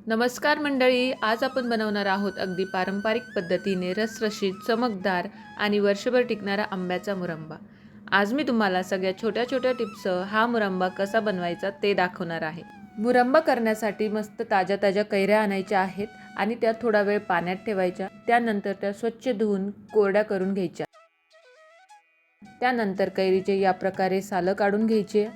नमस्कार मंडळी, आज आपण बनवणार आहोत अगदी पारंपरिक पद्धतीने रसरशीत, चमकदार आणि वर्षभर टिकणारा आंब्याचा मुरंबा। आज मी तुम्हाला सगळ्या छोट्या छोट्या टिप्ससह हा मुरंबा कसा बनवायचा ते दाखवणार आहे। मुरंबा करण्यासाठी मस्त ताज्या ताज्या कैऱ्या आणायच्या आहेत आणि त्या थोडा वेळ पाण्यात ठेवायच्या। त्यानंतर त्या स्वच्छ धुवून कोरड्या करून घ्यायच्या। त्यानंतर कैरीचे या प्रकारे सालं काढून घ्यायचे।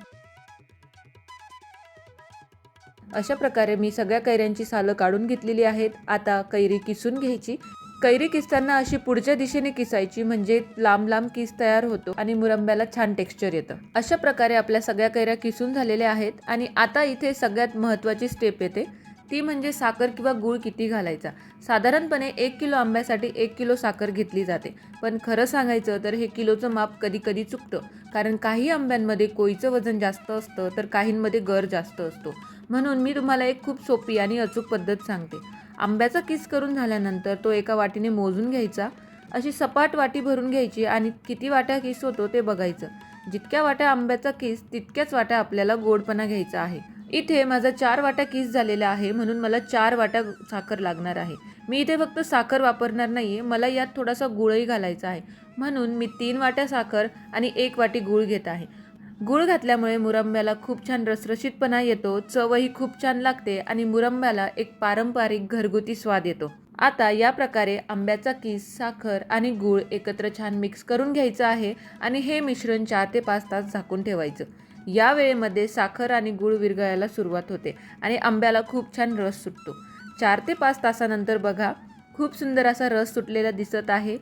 अशा प्रकारे मी सगळ्या कैऱ्यांची सालं काढून घेतलेली आहेत। आता कैरी किसून घ्यायची। कैरी किसताना अशी पुढच्या दिशेने किसायची, म्हणजे लांब लांब किस तयार होतो आणि मुरंब्याला छान टेक्स्चर येतं। अशा प्रकारे आपल्या सगळ्या कैऱ्या किसून झालेल्या आहेत आणि आता इथे सगळ्यात महत्त्वाची स्टेप येते, ती म्हणजे साखर किंवा गूळ किती घालायचा। साधारणपणे 1 किलो आंब्यासाठी 1 किलो साखर घेतली जाते, पण खरं सांगायचं तर हे किलोचं माप कधी कधी चुकतं, कारण काही आंब्यांमध्ये कोईचं वजन जास्त असतं तर काहींमध्ये गर जास्त असतो। म्हणून मी तुम्हाला एक खूप सोपी आणि अचूक पद्धत सांगते। आंब्याचा किस करून झाल्यानंतर तो एका वाटीने मोजून घ्यायचा। अशी सपाट वाटी भरून घ्यायची आणि किती वाट्या किस होतो ते बघायचं। जितक्या वाट्या आंब्याचा किस तितक्याच वाट्या आपल्याला गोडपणा घ्यायचा आहे। इथे माझा 4 वाट्या किस झालेला आहे, म्हणून मला 4 वाट्या साखर लागणार आहे। मी इथे फक्त साखर वापरणार नाहीये, मला यात थोडासा गुळही घालायचा आहे, म्हणून मी 3 वाट्या साखर आणि 1 वाटी गूळ घेत आहे। गूळ घातल्यामुळे मुरंब्याला खूप छान रसरशीतपणा येतो, चवही खूप छान लागते आणि मुरंब्याला एक पारंपरिक घरगुती स्वाद येतो। आता या प्रकारे आंब्याचा किस, साखर आणि गूळ एकत्र छान मिक्स करून घ्यायचं आहे आणि हे मिश्रण 4 ते 5 तास झाकून ठेवायचं। या वेळेमध्ये साखर आणि गूळ विरघळायला सुरुवात होते आणि आंब्याला खूप छान रस सुटतो। 4 ते 5 तासानंतर बघा, खूप सुंदर असा रस सुटलेला दिसत आहे।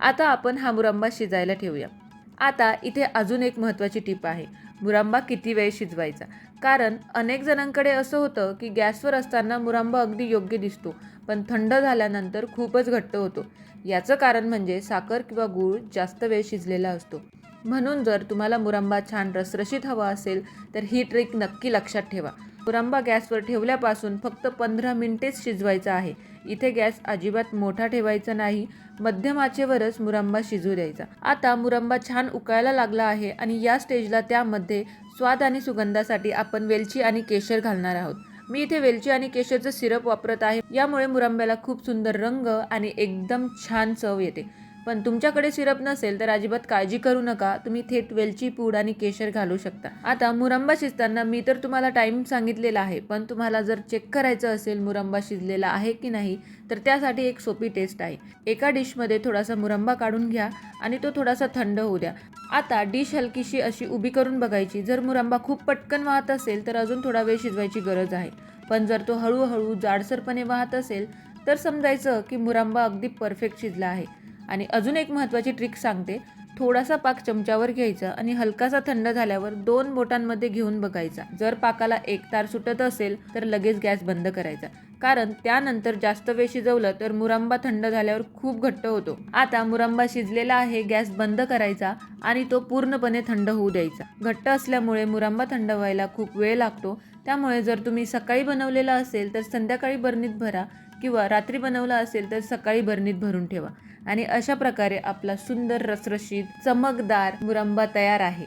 आता आपण हा मुरंबा शिजायला ठेवूया। आता इथे अजून एक महत्त्वाची टिप आहे, मुरंबा किती वेळ शिजवायचा। कारण अनेक जणांकडे असं होतं की गॅसवर असताना मुरंबा अगदी योग्य दिसतो, पण थंड झाल्यानंतर खूपच घट्ट होतो। याचं कारण म्हणजे साखर किंवा गूळ जास्त वेळ शिजलेला असतो। म्हणून जर तुम्हाला मुरंबा छान रसरशीत हवा असेल तर ही ट्रिक नक्की लक्षात ठेवा। मुरंबा गॅसवर ठेवल्यापासून फक्त 15 मिनिटेच शिजवायचा आहे। इथे गॅस अजिबात मोठा ठेवायचा नाही, मध्यम आचेवरच मुरंबा शिजू द्यायचा। आता मुरंबा छान उकळायला लागला आहे आणि या स्टेजला त्यामध्ये स्वाद आणि सुगंधासाठी आपण वेलची आणि केशर घालणार आहोत। मी इथे वेलची आणि केशरचं सिरप वापरत आहे, यामुळे मुरंब्याला खूप सुंदर रंग आणि एकदम छान चव येते। पण तुमच्याकडे सिरप नसेल तर अजिबात काळजी करू नका, तुम्ही थेट वेलची पूड आणि केशर घालू शकता। आता मुरंबा शिजताना मी तर तुम्हाला टाइम सांगितलेला आहे, पण तुम्हाला जर चेक करायचं असेल मुरंबा शिजलेला आहे की नाही, तर त्यासाठी एक सोपी टेस्ट आहे। एका डिशमध्ये थोडासा मुरंबा काढून घ्या आणि तो थोडासा थंड होऊ द्या। आता डिश हलकीशी अशी उभी करून बघायची। जर मुरंबा खूप पटकन वाहत असेल तर अजून थोडा वेळ शिजवायची गरज आहे, पण जर तो हळूहळू जाडसरपणे वाहत असेल तर समजायचं की मुरंबा अगदी परफेक्ट शिजला आहे। आणि अजून एक महत्त्वाची ट्रिक सांगते, थोडासा पाक चमच्यावर घ्यायचा आणि हलकासा थंड झाल्यावर 2 बोटांमध्ये घेऊन बघायचा। जर पाकाला एकतार सुटत असेल तर लगेच गॅस बंद करायचा, कारण त्यानंतर जास्त वेळ शिजवलं तर मुरंबा थंड झाल्यावर खूप घट्ट होतो। आता मुरंबा शिजलेला आहे, गॅस बंद करायचा आणि तो पूर्णपणे थंड होऊ द्यायचा। घट्ट असल्यामुळे मुरंबा थंड व्हायला खूप वेळ लागतो, त्यामुळे जर तुम्ही सकाळी बनवलेला असेल तर संध्याकाळी बरणीत भरा किंवा रात्री बनवला असेल तर सकाळी बरणीत भरून ठेवा। आणि अशा प्रकारे आपला सुंदर रसरशीत चमकदार मुरंबा तयार आहे।